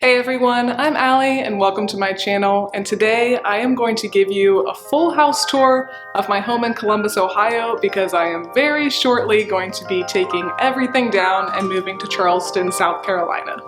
Hey everyone, I'm Allie and welcome to my channel, and today I am going to give you a full house tour of my home in Columbus, Ohio, because I am very shortly going to be taking everything down and moving to Charleston, South Carolina.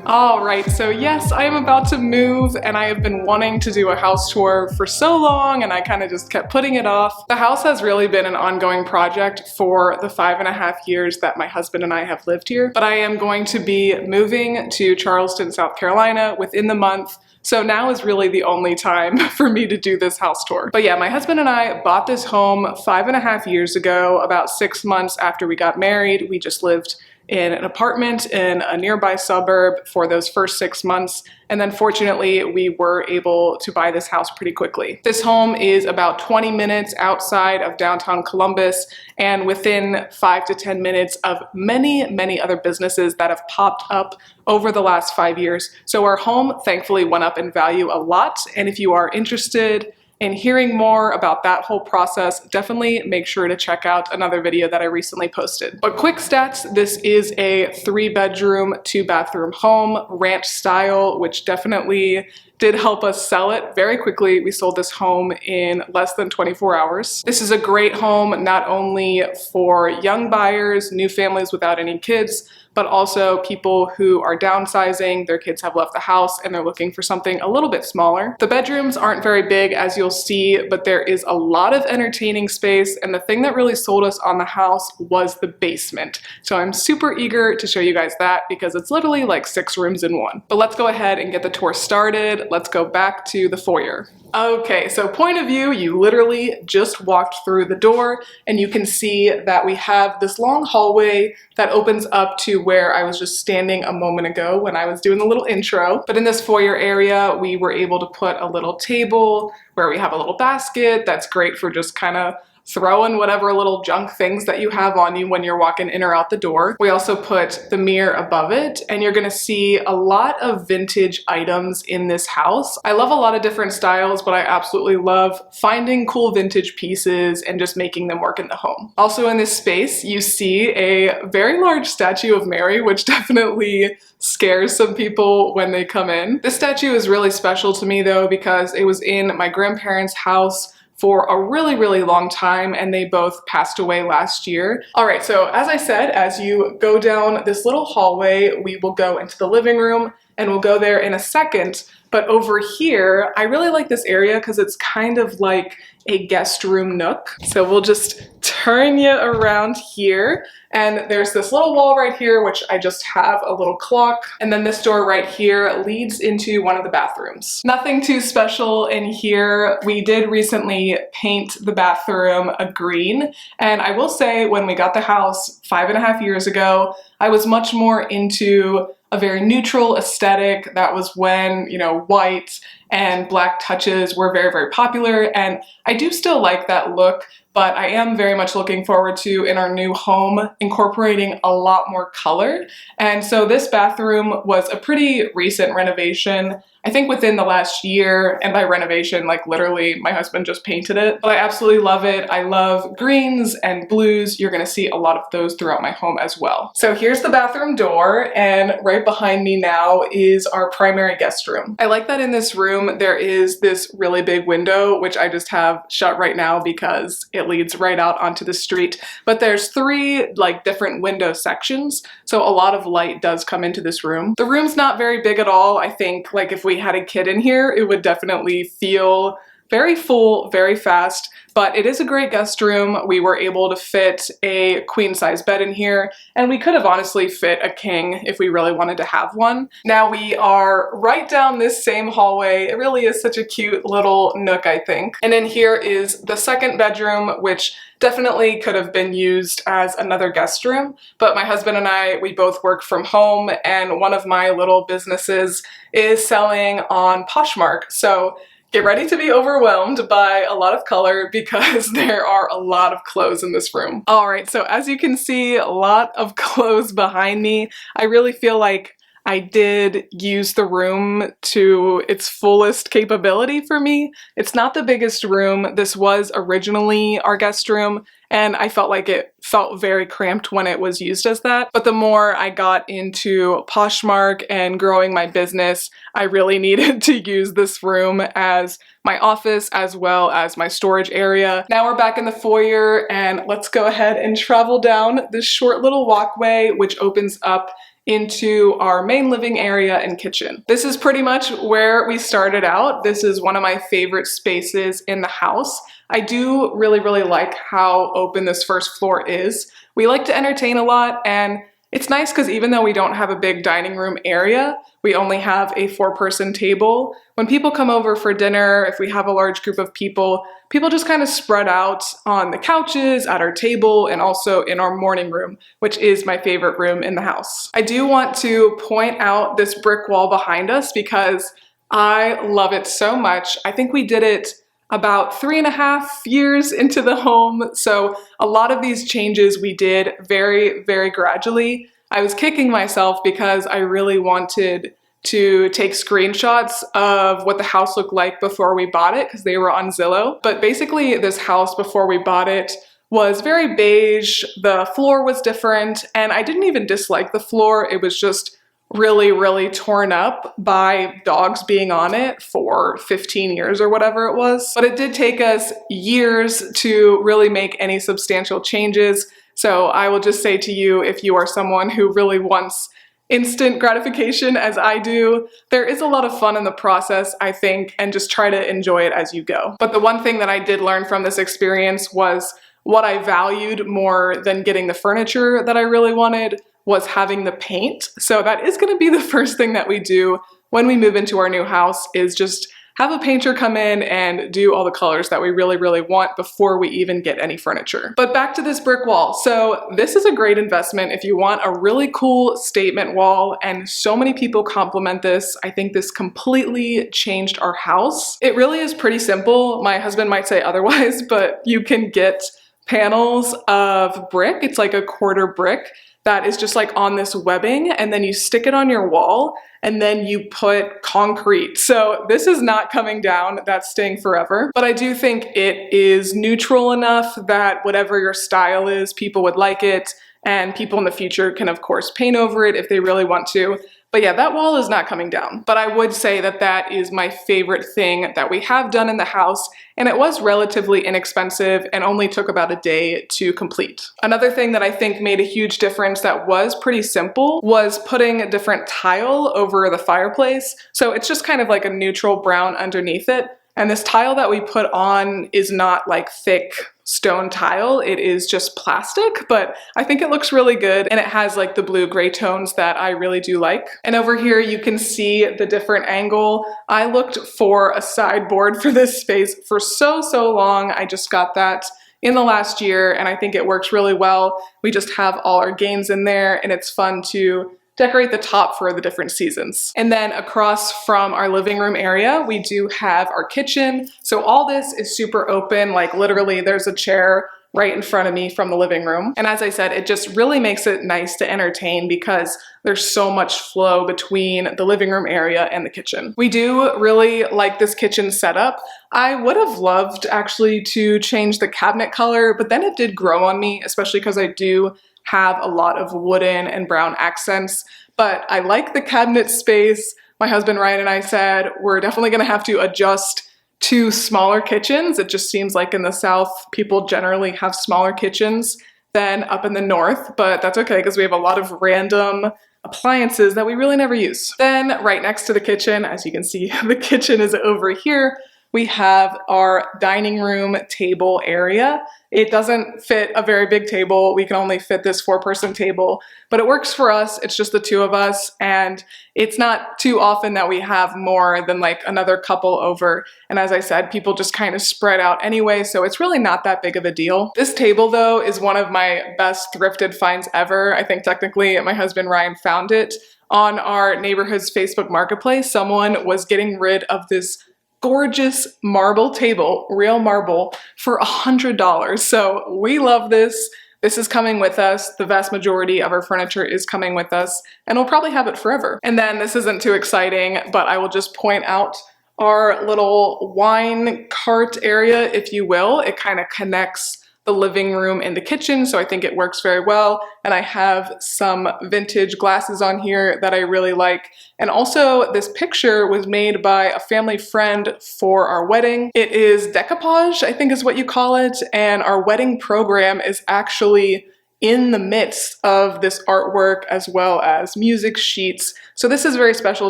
Alright, so yes, I am about to move and I have been wanting to do a house tour for so long and I kind of just kept putting it off. The house has really been an ongoing project for the 5.5 years that my husband and I have lived here, but I am going to be moving to Charleston, South Carolina within the month. So now is really the only time for me to do this house tour. But yeah, my husband and I bought this home 5.5 years ago, about 6 months after we got married. We just lived in an apartment in a nearby suburb for those first 6 months. And then fortunately, we were able to buy this house pretty quickly. This home is about 20 minutes outside of downtown Columbus and within 5 to 10 minutes of many other businesses that have popped up over the last 5 years. So our home thankfully went up in value a lot. And if you are interested in hearing more about that whole process, definitely make sure to check out another video that I recently posted. But quick stats, this is a 3-bedroom, 2-bathroom home, ranch style, which definitely did help us sell it very quickly. We sold this home in less than 24 hours. This is a great home not only for young buyers, new families without any kids, but also people who are downsizing, their kids have left the house and they're looking for something a little bit smaller. The bedrooms aren't very big, as you'll see, but there is a lot of entertaining space, and the thing that really sold us on the house was the basement. So I'm super eager to show you guys that because it's literally like 6 rooms in one. But let's go ahead and get the tour started. Let's go back to the foyer. Okay, so point of view, you literally just walked through the door and you can see that we have this long hallway that opens up to where I was just standing a moment ago when I was doing the little intro. But in this foyer area, we were able to put a little table where we have a little basket that's great for just kind of throw in whatever little junk things that you have on you when you're walking in or out the door. We also put the mirror above it, and you're gonna see a lot of vintage items in this house. I love a lot of different styles, but I absolutely love finding cool vintage pieces and just making them work in the home. Also in this space, you see a very large statue of Mary, which definitely scares some people when they come in. This statue is really special to me though, because it was in my grandparents' house for a really long time, and they both passed away last year. All right, so as I said, as you go down this little hallway, we will go into the living room, and we'll go there in a second. But over here, I really like this area because it's kind of like a guest room nook. So we'll just turn you around here. And there's this little wall right here, which I just have a little clock. And then this door right here leads into one of the bathrooms. Nothing too special in here. We did recently paint the bathroom a green. And I will say when we got the house 5.5 years ago, I was much more into a very neutral aesthetic. That was when, you know, white and black touches were very popular, and I do still like that look, but I am very much looking forward to, in our new home, incorporating a lot more color. And so this bathroom was a pretty recent renovation. I think within the last year, and by renovation, like literally my husband just painted it, but I absolutely love it. I love greens and blues. You're gonna see a lot of those throughout my home as well. So here's the bathroom door, and right behind me now is our primary guest room. I like that in this room there is this really big window, which I just have shut right now because it leads right out onto the street. But there's 3 like different window sections, so a lot of light does come into this room. The room's not very big at all. I think like if we had a kid in here, it would definitely feel very full, very fast, but it is a great guest room. We were able to fit a queen size bed in here, and we could have honestly fit a king if we really wanted to have one. Now we are right down this same hallway. It really is such a cute little nook, I think. And in here is the second bedroom, which definitely could have been used as another guest room, but my husband and I, we both work from home, and one of my little businesses is selling on Poshmark. So get ready to be overwhelmed by a lot of color because there are a lot of clothes in this room. All right, so as you can see, a lot of clothes behind me. I really feel like I did use the room to its fullest capability for me. It's not the biggest room. This was originally our guest room, and I felt like it felt very cramped when it was used as that. But the more I got into Poshmark and growing my business, I really needed to use this room as my office as well as my storage area. Now we're back in the foyer, and let's go ahead and travel down this short little walkway which opens up into our main living area and kitchen. This is pretty much where we started out. This is one of my favorite spaces in the house. I do really like how open this first floor is. We like to entertain a lot, and it's nice because even though we don't have a big dining room area, we only have a 4-person table. When people come over for dinner, if we have a large group of people, people just kind of spread out on the couches, at our table, and also in our morning room, which is my favorite room in the house. I do want to point out this brick wall behind us because I love it so much. I think we did it about 3.5 years into the home, so a lot of these changes we did very gradually. I was kicking myself because I really wanted to take screenshots of what the house looked like before we bought it because they were on Zillow. But basically this house before we bought it was very beige, the floor was different, and I didn't even dislike the floor. It was just really torn up by dogs being on it for 15 years or whatever it was. But it did take us years to really make any substantial changes. So I will just say to you, if you are someone who really wants instant gratification as I do, there is a lot of fun in the process, I think, and just try to enjoy it as you go. But the one thing that I did learn from this experience was what I valued more than getting the furniture that I really wanted was having the paint. So that is going to be the first thing that we do when we move into our new house, is just have a painter come in and do all the colors that we really want before we even get any furniture. But back to this brick wall. So this is a great investment if you want a really cool statement wall, and so many people compliment this. I think this completely changed our house. It really is pretty simple. My husband might say otherwise, but you can get panels of brick. It's like a quarter brick that is just like on this webbing, and then you stick it on your wall, and then you put concrete. So this is not coming down, that's staying forever. But I do think it is neutral enough that whatever your style is, people would like it, and people in the future can of course paint over it if they really want to. But yeah, that wall is not coming down. But I would say that that is my favorite thing that we have done in the house, and it was relatively inexpensive and only took about a day to complete. Another thing that I think made a huge difference that was pretty simple was putting a different tile over the fireplace. So it's just kind of like a neutral brown underneath it. And this tile that we put on is not like thick stone tile, it is just plastic, but I think it looks really good, and it has like the blue-gray tones that I really do like. And over here you can see the different angle. I looked for a sideboard for this space for so long. I just got that in the last year, and I think it works really well. We just have all our games in there, and it's fun to decorate the top for the different seasons. And then across from our living room area, we do have our kitchen. So all this is super open, like literally there's a chair right in front of me from the living room. And as I said, it just really makes it nice to entertain because there's so much flow between the living room area and the kitchen. We do really like this kitchen setup. I would have loved actually to change the cabinet color, but then it did grow on me, especially because I do have a lot of wooden and brown accents, but I like the cabinet space. My husband Ryan and I said we're definitely gonna have to adjust to smaller kitchens. It just seems like in the South, people generally have smaller kitchens than up in the North, but that's okay because we have a lot of random appliances that we really never use. Then right next to the kitchen, as you can see, the kitchen is over here. We have our dining room table area. It doesn't fit a very big table. We can only fit this 4-person table, but it works for us. It's just the 2 of us, and it's not too often that we have more than like another couple over. And as I said, people just kind of spread out anyway, so it's really not that big of a deal. This table though is one of my best thrifted finds ever. I think technically my husband Ryan found it on our neighborhood's Facebook marketplace. Someone was getting rid of this gorgeous marble table, real marble, for $100. So we love this. This is coming with us. The vast majority of our furniture is coming with us, and we'll probably have it forever. And then this isn't too exciting, but I will just point out our little wine cart area, if you will. It kind of connects the living room and the kitchen, so I think it works very well. And I have some vintage glasses on here that I really like. And also, this picture was made by a family friend for our wedding. It is decoupage, I think is what you call it, and our wedding program is actually in the midst of this artwork as well as music sheets. So this is very special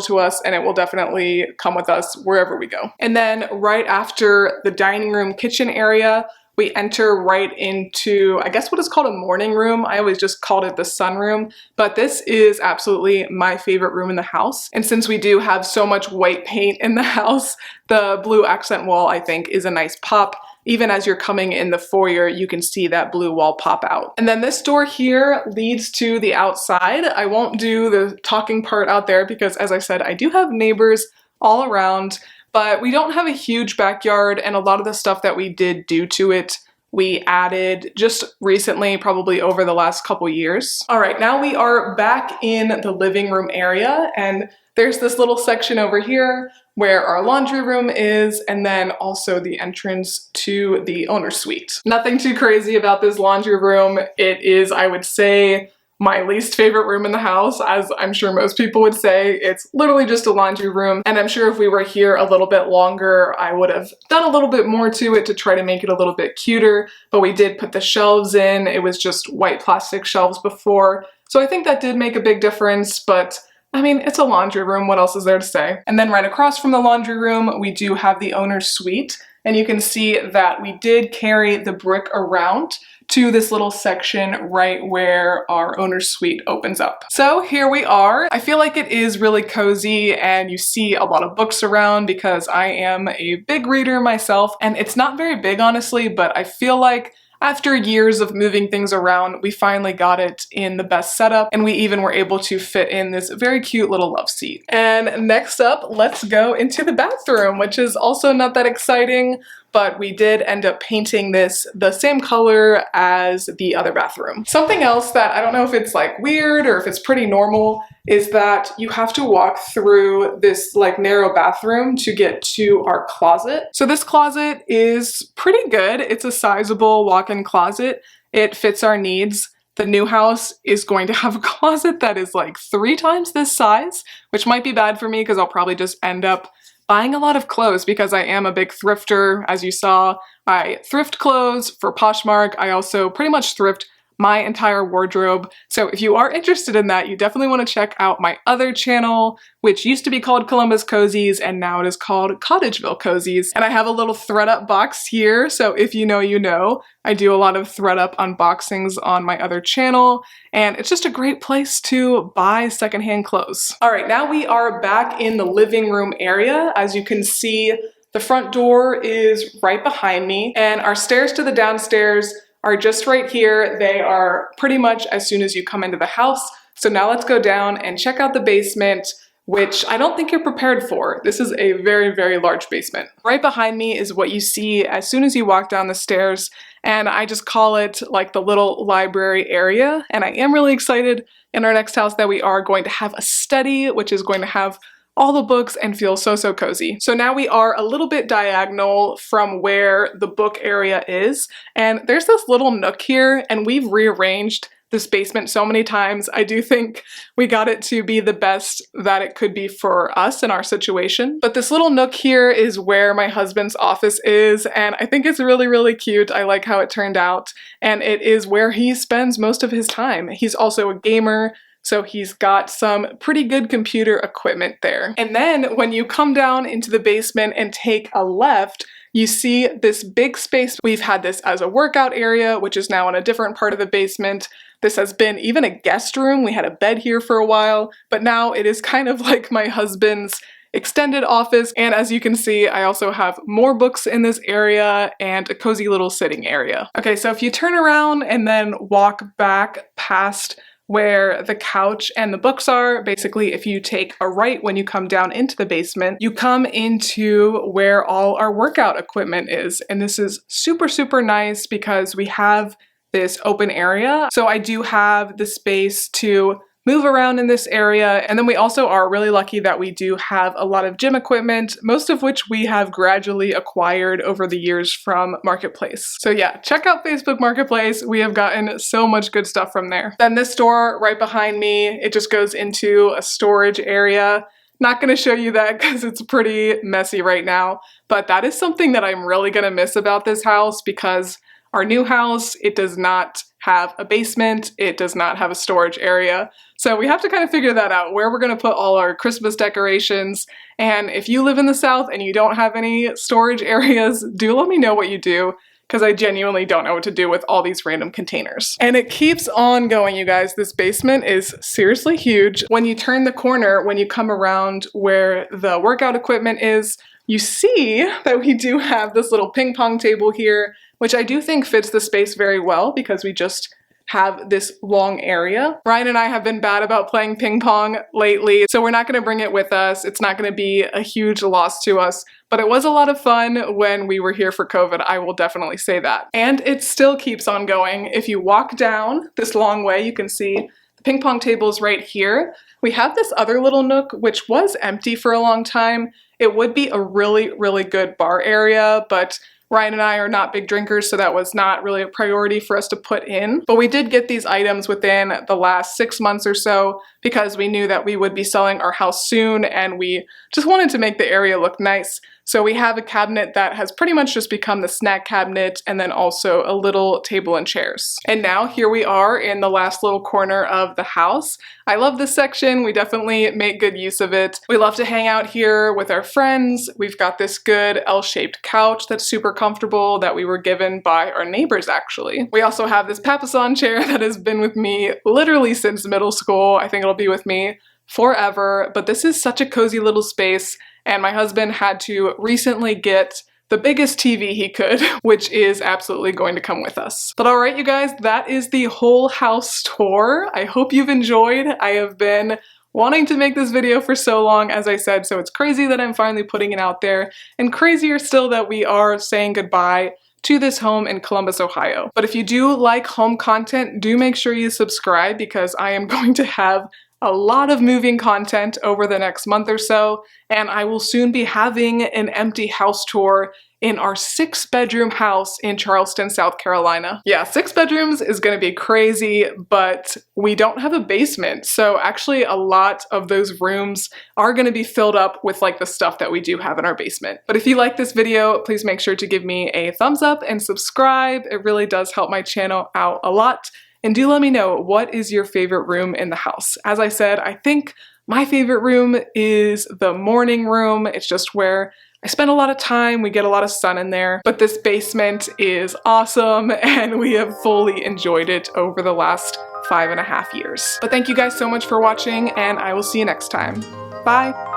to us, and it will definitely come with us wherever we go. And then right after the dining room kitchen area, we enter right into, I guess, what is called a morning room. I always just called it the sunroom, but this is absolutely my favorite room in the house. And since we do have so much white paint in the house, the blue accent wall, I think, is a nice pop. Even as you're coming in the foyer, you can see that blue wall pop out. And then this door here leads to the outside. I won't do the talking part out there because, as I said, I do have neighbors all around. But we don't have a huge backyard, and a lot of the stuff that we did do to it, we added just recently, probably over the last couple years. All right, now we are back in the living room area, and there's this little section over here where our laundry room is, and then also the entrance to the owner's suite. Nothing too crazy about this laundry room. It is, I would say, my least favorite room in the house, as I'm sure most people would say. It's literally just a laundry room, and I'm sure if we were here a little bit longer, I would have done a little bit more to it to try to make it a little bit cuter, but we did put the shelves in. It was just white plastic shelves before, so I think that did make a big difference, but I mean, it's a laundry room. What else is there to say? And then right across from the laundry room, we do have the owner's suite, and you can see that we did carry the brick around to this little section right where our owner's suite opens up. So here we are. I feel like it is really cozy, and you see a lot of books around because I am a big reader myself, and it's not very big honestly, but I feel like after years of moving things around, we finally got it in the best setup, and we even were able to fit in this very cute little love seat. And next up, let's go into the bathroom, which is also not that exciting, but we did end up painting this the same color as the other bathroom. Something else that I don't know if it's like weird or if it's pretty normal is that you have to walk through this like narrow bathroom to get to our closet. So this closet is pretty good. It's a sizable walk-in closet. It fits our needs. The new house is going to have a closet that is like 3 times this size, which might be bad for me because I'll probably just end up buying a lot of clothes because I am a big thrifter. As you saw, I thrift clothes for Poshmark. I also pretty much thrift my entire wardrobe. So if you are interested in that, you definitely want to check out my other channel, which used to be called Columbus Cozies, and now it is called Cottageville Cozies. And I have a little ThredUp box here, so if you know, you know. I do a lot of ThredUp unboxings on my other channel, and it's just a great place to buy secondhand clothes. All right, now we are back in the living room area. As you can see, the front door is right behind me, and our stairs to the downstairs are just right here. They are pretty much as soon as you come into the house. So now let's go down and check out the basement, which I don't think you're prepared for. This is a very, very large basement. Right behind me is what you see as soon as you walk down the stairs, and I just call it like the little library area. And I am really excited in our next house that we are going to have a study, which is going to have all the books and feel so, so cozy. So now we are a little bit diagonal from where the book area is, and there's this little nook here, and we've rearranged this basement so many times. I do think we got it to be the best that it could be for us in our situation. But this little nook here is where my husband's office is, and I think it's really, really cute. I like how it turned out, and it is where he spends most of his time. He's also a gamer, so he's got some pretty good computer equipment there. And then when you come down into the basement and take a left, you see this big space. We've had this as a workout area, which is now in a different part of the basement. This has been even a guest room. We had a bed here for a while, but now it is kind of like my husband's extended office. And as you can see, I also have more books in this area and a cozy little sitting area. Okay, so if you turn around and then walk back past where the couch and the books are, basically if you take a right when you come down into the basement, you come into where all our workout equipment is. And this is super, super nice because we have this open area. So I do have the space to move around in this area. And then we also are really lucky that we do have a lot of gym equipment, most of which we have gradually acquired over the years from Marketplace. So yeah, check out Facebook Marketplace. We have gotten so much good stuff from there. Then this door right behind me, it just goes into a storage area. Not going to show you that because it's pretty messy right now, but that is something that I'm really going to miss about this house because our new house, it does not have a basement, it does not have a storage area. So we have to kind of figure that out, where we're going to put all our Christmas decorations. And if you live in the South and you don't have any storage areas, do let me know what you do, because I genuinely don't know what to do with all these random containers. And it keeps on going, you guys. This basement is seriously huge. When you turn the corner, when you come around where the workout equipment is, you see that we do have this little ping pong table here, which I do think fits the space very well because we just have this long area. Ryan and I have been bad about playing ping pong lately, so we're not going to bring it with us. It's not going to be a huge loss to us, but it was a lot of fun when we were here for COVID, I will definitely say that. And it still keeps on going. If you walk down this long way, you can see the ping pong tables right here. We have this other little nook, which was empty for a long time. It would be a really, really good bar area, but Ryan and I are not big drinkers, so that was not really a priority for us to put in. But we did get these items within the last 6 months or so because we knew that we would be selling our house soon and we just wanted to make the area look nice. So we have a cabinet that has pretty much just become the snack cabinet and then also a little table and chairs. And now here we are in the last little corner of the house. I love this section. We definitely make good use of it. We love to hang out here with our friends. We've got this good L-shaped couch that's super comfortable that we were given by our neighbors actually. We also have this papasan chair that has been with me literally since middle school. I think it'll be with me forever, but this is such a cozy little space. And my husband had to recently get the biggest TV he could, which is absolutely going to come with us. But all right, you guys, that is the whole house tour. I hope you've enjoyed. I have been wanting to make this video for so long, as I said, so it's crazy that I'm finally putting it out there, and crazier still that we are saying goodbye to this home in Columbus, Ohio. But if you do like home content, do make sure you subscribe because I am going to have a lot of moving content over the next month or so, and I will soon be having an empty house tour in our 6-bedroom house in Charleston, South Carolina. Yeah, 6 bedrooms is gonna be crazy, but we don't have a basement, so actually a lot of those rooms are gonna be filled up with like the stuff that we do have in our basement. But if you like this video, please make sure to give me a thumbs up and subscribe. It really does help my channel out a lot. And do let me know, what is your favorite room in the house? As I said, I think my favorite room is the morning room. It's just where I spend a lot of time, we get a lot of sun in there. But this basement is awesome and we have fully enjoyed it over the last 5.5 years. But thank you guys so much for watching and I will see you next time. Bye!